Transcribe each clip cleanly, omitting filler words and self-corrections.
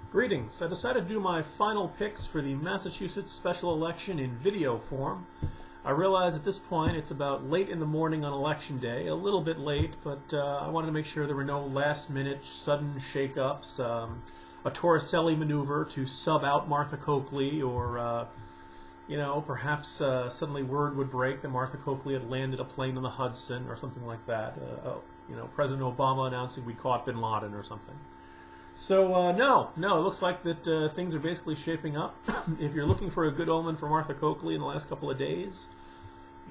Greetings. I decided to do my final picks for the Massachusetts special election in video form. I realize at this point it's about late in the morning on election day, a little bit late, but I wanted to make sure there were no last-minute sudden shake-ups, a Torricelli maneuver to sub out Martha Coakley, or perhaps suddenly word would break that Martha Coakley had landed a plane in the Hudson or something like that. President Obama announcing we caught bin Laden or something. So, no, it looks like that things are basically shaping up. If you're looking for a good omen for Martha Coakley in the last couple of days,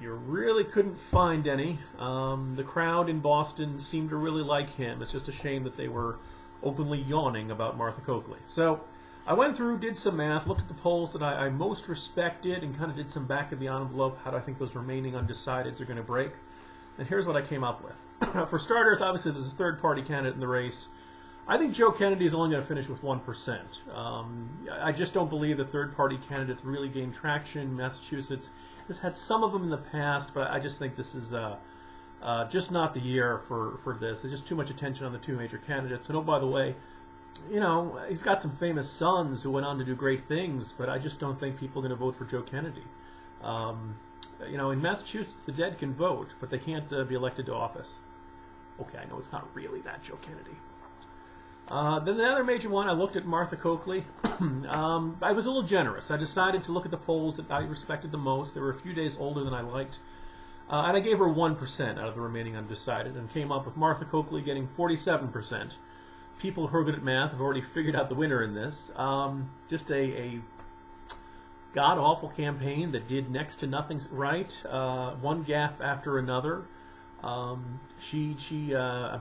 you really couldn't find any. The crowd in Boston seemed to really like him. It's just a shame that they were openly yawning about Martha Coakley. So, I went through, did some math, looked at the polls that I most respected, and kind of did some back of the envelope, how do I think those remaining undecideds are going to break. And here's what I came up with. For starters, obviously there's a third-party candidate in the race. I think Joe Kennedy is only going to finish with 1%. I just don't believe that third-party candidates really gain traction. Massachusetts has had some of them in the past, but I just think this is just not the year for this. There's just too much attention on the two major candidates. And oh, by the way, he's got some famous sons who went on to do great things, but I just don't think people are going to vote for Joe Kennedy. In Massachusetts, the dead can vote, but they can't be elected to office. Okay, I know it's not really that Joe Kennedy. Then the other major one, I looked at Martha Coakley. I was a little generous. I decided to look at the polls that I respected the most. They were a few days older than I liked. And I gave her 1% out of the remaining undecided and came up with Martha Coakley getting 47%. People who are good at math have already figured out the winner in this. Just a god-awful campaign that did next to nothing right. One gaffe after another. I'm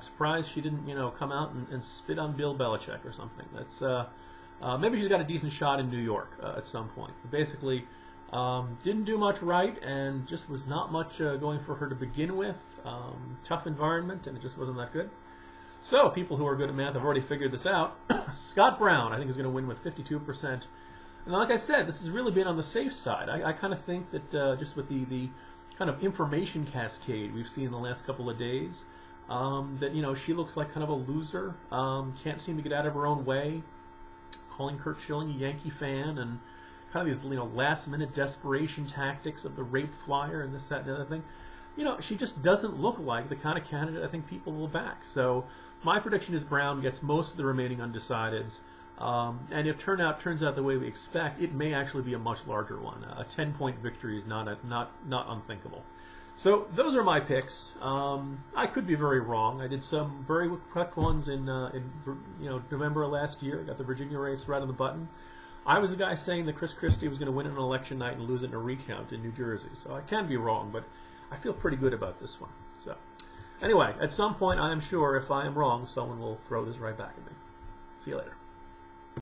surprised she didn't, come out and spit on Bill Belichick or something. That's maybe she's got a decent shot in New York at some point. But basically, didn't do much right, and just was not much going for her to begin with. Tough environment, and it just wasn't that good. So people who are good at math have already figured this out. Scott Brown, I think, is going to win with 52%. And like I said, this has really been on the safe side. I kind of think that just with the kind of information cascade we've seen in the last couple of days, that she looks like kind of a loser, can't seem to get out of her own way, calling Kurt Schilling a Yankee fan, and kind of these last-minute desperation tactics of the rape flyer and this, that, and the other thing. She just doesn't look like the kind of candidate I think people will back. So my prediction is Brown gets most of the remaining undecideds. And if turnout turns out the way we expect, it may actually be a much larger one. A 10-point victory is not unthinkable. So those are my picks. I could be very wrong. I did some very correct ones in November of last year. I got the Virginia race right on the button. I was the guy saying that Chris Christie was going to win on election night and lose it in a recount in New Jersey. So I can be wrong, but I feel pretty good about this one. So anyway, at some point, I am sure if I am wrong, someone will throw this right back at me. See you later.